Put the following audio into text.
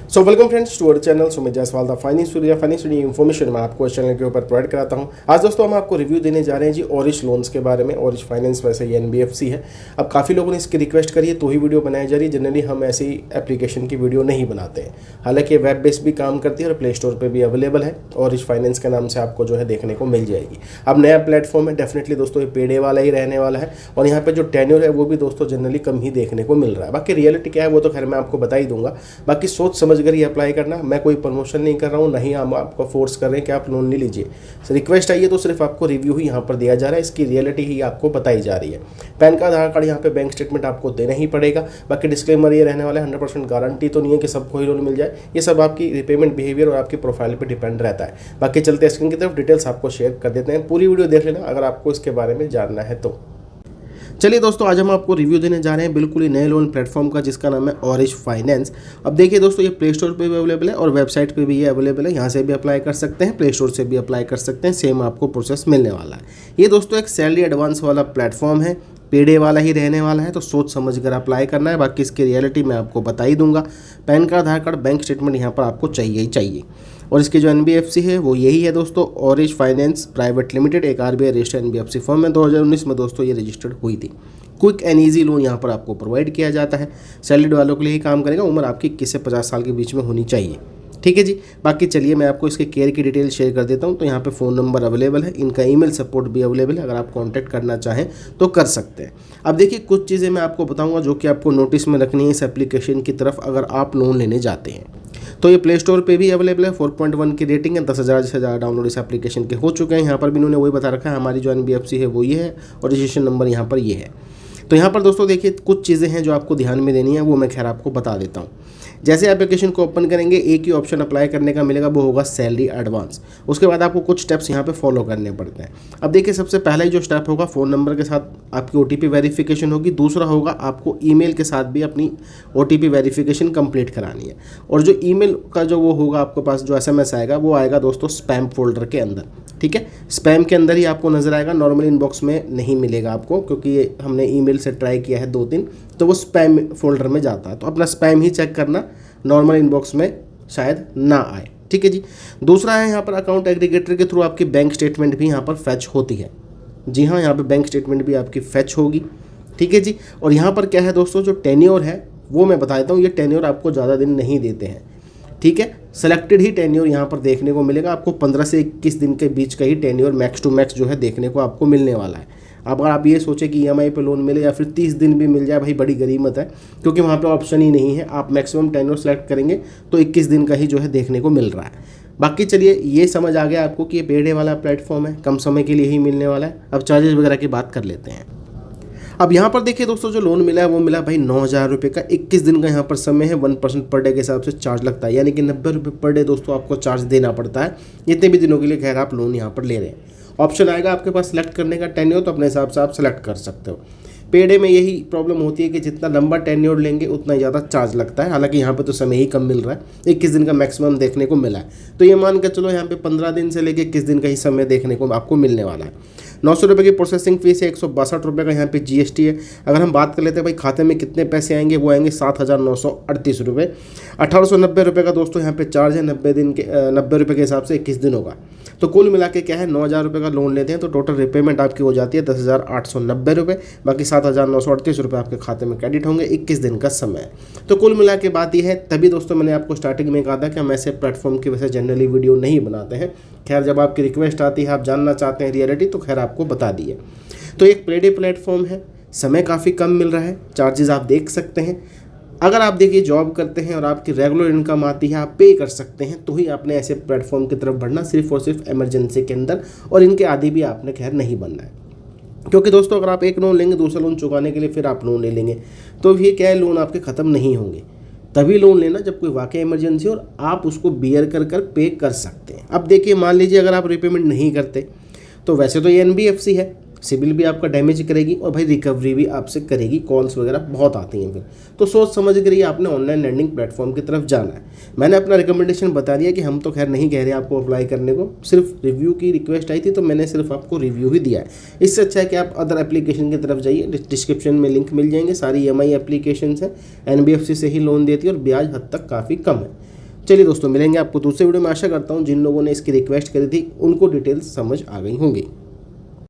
So welcome friends to our channel Sumit Jaiswal the finance studio information मैं आपको इस channel के ऊपर प्रोवाइड कराता हूं। आज दोस्तों हम आपको रिव्यू देने जा रहे हैं जी ओरिश लोन्स के बारे में। ओरिश फाइनेंस वैसे ये एनबीएफसी है। अब काफ़ी लोगों ने इसकी रिक्वेस्ट करी है तो ही वीडियो बनाई जा रही है। जनरली हम ऐसी एप्लीकेशन की वीडियो नहीं बनाते हैं। हालांकि वेब बेस्ड भी काम करती है और प्ले स्टोर पर भी अवेलेबल है। ओरिश फाइनेंस के नाम से आपको जो है देखने को मिल जाएगी। अब नया प्लेटफॉर्म है, डेफिनेटली दोस्तों ये पेडे वाला ही रहने वाला है और यहाँ पर जो टेन्योर है वो भी दोस्तों जनरली कम ही देखने को मिल रहा है। बाकी रियलिटी क्या है वो तो खैर मैं आपको बता ही दूंगा। बाकी सोच समझ कर ही अप्लाई करना। मैं कोई प्रमोशन नहीं कर रहा हूँ, नहीं हम आपको फोर्स कर रहे हैं कि आप लोन ले लीजिए। रिक्वेस्ट आई है तो सिर्फ आपको रिव्यू ही यहाँ पर दिया जा रहा है, इसकी रियलिटी ही आपको बताई जा रही है। पैन कार्ड, आधार कार्ड, यहाँ पे बैंक स्टेटमेंट आपको देना ही पड़ेगा। बाकी डिस्क्लेमर ये रहने वाला है, 100% गारंटी तो नहीं है कि सबको ही लोन मिल जाए। ये सब आपकी रिपेमेंट बिहेवियर और आपकी प्रोफाइल पर डिपेंड रहता है। बाकी चलते हैं स्क्रीन की तरफ, डिटेल्स आपको शेयर कर देते हैं। पूरी वीडियो देख लेना अगर आपको इसके बारे में जानना है तो। चलिए दोस्तों, आज हम आपको रिव्यू देने जा रहे हैं बिल्कुल ही नए लोन प्लेटफॉर्म का जिसका नाम है ओरिश फाइनेंस। अब देखिए दोस्तों, ये प्ले स्टोर पे भी अवेलेबल है और वेबसाइट पे भी ये अवेलेबल है। यहाँ से भी अप्लाई कर सकते हैं, प्ले स्टोर से भी अप्लाई कर सकते हैं। सेम आपको प्रोसेस मिलने वाला है। ये दोस्तों एक सैलरी एडवांस वाला प्लेटफॉर्म है, पेडे वाला ही रहने वाला है, तो सोच समझ कर अप्लाई करना है। बाकी इसकी रियलिटी मैं आपको बता ही दूंगा। पैन कार्ड, आधार कार्ड, बैंक स्टेटमेंट यहाँ पर आपको चाहिए ही चाहिए। और इसकी जो एनबीएफसी है वो यही है दोस्तों, ओरिश फाइनेंस प्राइवेट लिमिटेड। एक आरबीआई रजिस्टर्ड एनबीएफसी फर्म है। 2019 में दोस्तों ये रजिस्टर्ड हुई थी। क्विक एंड ईजी लोन यहाँ पर आपको प्रोवाइड किया जाता है। सैलरीड वालों के लिए ही काम करेगा। उम्र आपकी 21 से 50 साल के बीच में होनी चाहिए। ठीक है जी। बाकी चलिए मैं आपको इसके केयर की डिटेल शेयर कर देता हूँ। तो यहाँ पे फ़ोन नंबर अवेलेबल है, इनका ईमेल सपोर्ट भी अवेलेबल है। अगर आप कांटेक्ट करना चाहें तो कर सकते हैं। अब देखिए, कुछ चीज़ें मैं आपको बताऊँगा जो कि आपको नोटिस में रखनी है इस एप्लीकेशन की तरफ अगर आप लोन लेने जाते हैं। तो ये प्ले स्टोर पे भी अवेलेबल है। 4.1 की रेटिंग है। 10,000 से ज़्यादा डाउनलोड इस एप्लीकेशन के हो चुके हैं। यहाँ पर भी इन्होंने वही बता रखा है, हमारी जो एनबीएफसी है वो ये है और रजिस्ट्रेशन नंबर यहाँ पर ये है। तो यहाँ पर दोस्तों देखिए, कुछ चीज़ें हैं जो आपको ध्यान में देनी है, वो मैं खैर आपको बता देता हूँ। जैसे एप्लीकेशन को ओपन करेंगे, एक ही ऑप्शन अप्लाई करने का मिलेगा, वो होगा सैलरी एडवांस। उसके बाद आपको कुछ स्टेप्स यहाँ पे फॉलो करने पड़ते हैं। अब देखिए, सबसे पहला ही जो स्टेप होगा, फ़ोन नंबर के साथ आपकी ओटीपी वेरिफिकेशन होगी। दूसरा होगा, आपको ईमेल के साथ भी अपनी ओटीपी वेरिफिकेशन कंप्लीट करानी है। और जो ईमेल का जो वो होगा, आपके पास जो एसएमएस आएगा वो आएगा दोस्तों स्पैम फोल्डर के अंदर। ठीक है, स्पैम के अंदर ही आपको नजर आएगा, नॉर्मल इनबॉक्स में नहीं मिलेगा आपको, क्योंकि ये हमने ईमेल से ट्राई किया है 2-3, तो वो स्पैम फोल्डर में जाता है। तो अपना स्पैम ही चेक करना, नॉर्मल इनबॉक्स में शायद ना आए। ठीक है जी। दूसरा है यहाँ पर अकाउंट एग्रीगेटर के थ्रू आपकी बैंक स्टेटमेंट भी यहाँ पर फैच होती है। जी हाँ, यहाँ पर बैंक स्टेटमेंट भी आपकी फैच होगी। ठीक है जी। और यहाँ पर क्या है दोस्तों, जो टेन्योर है वो मैं बता देता हूँ। ये टेन्योर आपको ज़्यादा दिन नहीं देते हैं। ठीक है, सेलेक्टेड ही टेन्योर यहाँ पर देखने को मिलेगा आपको। 15 से 21 दिन के बीच का ही टेन्योर मैक्स टू मैक्स जो है देखने को आपको मिलने वाला है। अब अगर आप ये सोचें कि ईएमआई पे लोन मिले या फिर 30 दिन भी मिल जाए, भाई बड़ी गरीमत है, क्योंकि वहाँ पे ऑप्शन ही नहीं है। आप मैक्सिमम टेन्योर सेलेक्ट करेंगे तो 21 दिन का ही जो है देखने को मिल रहा है। बाकी चलिए, ये समझ आ गया आपको कि ये पेडे वाला प्लेटफॉर्म है, कम समय के लिए ही मिलने वाला है। अब चार्जेस वगैरह की बात कर लेते हैं। अब यहाँ पर देखिए दोस्तों, जो लोन मिला है वो मिला भाई 9,000 रुपये का। 21 दिन का यहाँ पर समय है। 1% पर डे के हिसाब से चार्ज लगता है, यानी कि 90 रुपये पर डे दोस्तों आपको चार्ज देना पड़ता है। इतने भी दिनों के लिए खैर आप लोन यहाँ पर ले रहे हैं। ऑप्शन आएगा आपके पास सेलेक्ट करने का टेन्योर, तो अपने हिसाब से आप सेलेक्ट कर सकते हो। पेडे में यही प्रॉब्लम होती है कि जितना लंबा टेन्योर लेंगे उतना ही ज़्यादा चार्ज लगता है। हालांकि यहाँ पे तो समय ही कम मिल रहा है, 21 दिन का मैक्सिमम देखने को मिला है। तो ये मान के चलो यहाँ पे 15 दिन से लेके 21 दिन का ही समय देखने को आपको मिलने वाला है। 900 रुपये की प्रोसेसिंग फीस है। 162 रुपये का यहाँ पे जीएसटी है। अगर हम बात कर लेते हैं भाई खाते में कितने पैसे आएंगे, वो आएंगे 7,938 रुपये। 1,890 रुपये का दोस्तों यहाँ पे चार्ज है। 90 रुपये के हिसाब से 21 दिनों का। तो कुल मिला के क्या है, 9,000 रुपये का लोन लेते हैं तो टोटल रिपेमेंट आपकी हो जाती है 10,890 रुपये। बाकी 7,938 रुपये आपके खाते में क्रेडिट होंगे। 21 दिन का समय। तो कुल मिला के बात यह है, तभी दोस्तों मैंने आपको स्टार्टिंग में कहा था कि हम ऐसे प्लेटफॉर्म की वजह से जनरली वीडियो नहीं बनाते हैं। खैर, जब आपकी रिक्वेस्ट आती है, आप जानना चाहते हैं रियलिटी, तो खैर आपको बता दिए। तो एक पेडे प्लेटफॉर्म है, समय काफ़ी कम मिल रहा है, चार्जेस आप देख सकते हैं। अगर आप देखिए जॉब करते हैं और आपकी रेगुलर इनकम आती है, आप पे कर सकते हैं, तो ही आपने ऐसे प्लेटफॉर्म की तरफ बढ़ना, सिर्फ और सिर्फ इमरजेंसी के अंदर। और इनके आदी भी आपने खैर नहीं बनना है, क्योंकि दोस्तों अगर आप एक लोन लेंगे, दूसरा लोन चुकाने के लिए फिर आप लोन ले लेंगे, तो ये क्या है, लोन आपके ख़त्म नहीं होंगे। तभी लोन लेना जब कोई वाकई इमरजेंसी और आप उसको बियर कर पे कर सकते हैं। अब देखिए, मान लीजिए अगर आप रिपेमेंट नहीं करते, तो वैसे तो ये एनबीएफसी है, सिबिल भी आपका डैमेज करेगी और भाई रिकवरी भी आपसे करेगी, कॉल्स वगैरह बहुत आती हैं फिर। तो सोच समझ कर ही आपने ऑनलाइन लैंडिंग प्लेटफॉर्म की तरफ जाना है। मैंने अपना रिकमेंडेशन बता दिया कि हम तो खैर नहीं कह रहे आपको अप्लाई करने को, सिर्फ रिव्यू की रिक्वेस्ट आई थी तो मैंने सिर्फ आपको रिव्यू ही दिया है। इससे अच्छा है कि आप अदर एप्लीकेशन की तरफ जाइए, डिस्क्रिप्शन में लिंक मिल जाएंगे। सारी EMI एप्लीकेशन है, NBFC से ही लोन देती है और ब्याज हद तक काफ़ी कम है। चलिए दोस्तों, मिलेंगे आपको दूसरे वीडियो में। आशा करता हूँ जिन लोगों ने इसकी रिक्वेस्ट करी थी उनको डिटेल्स समझ आ गई होंगी।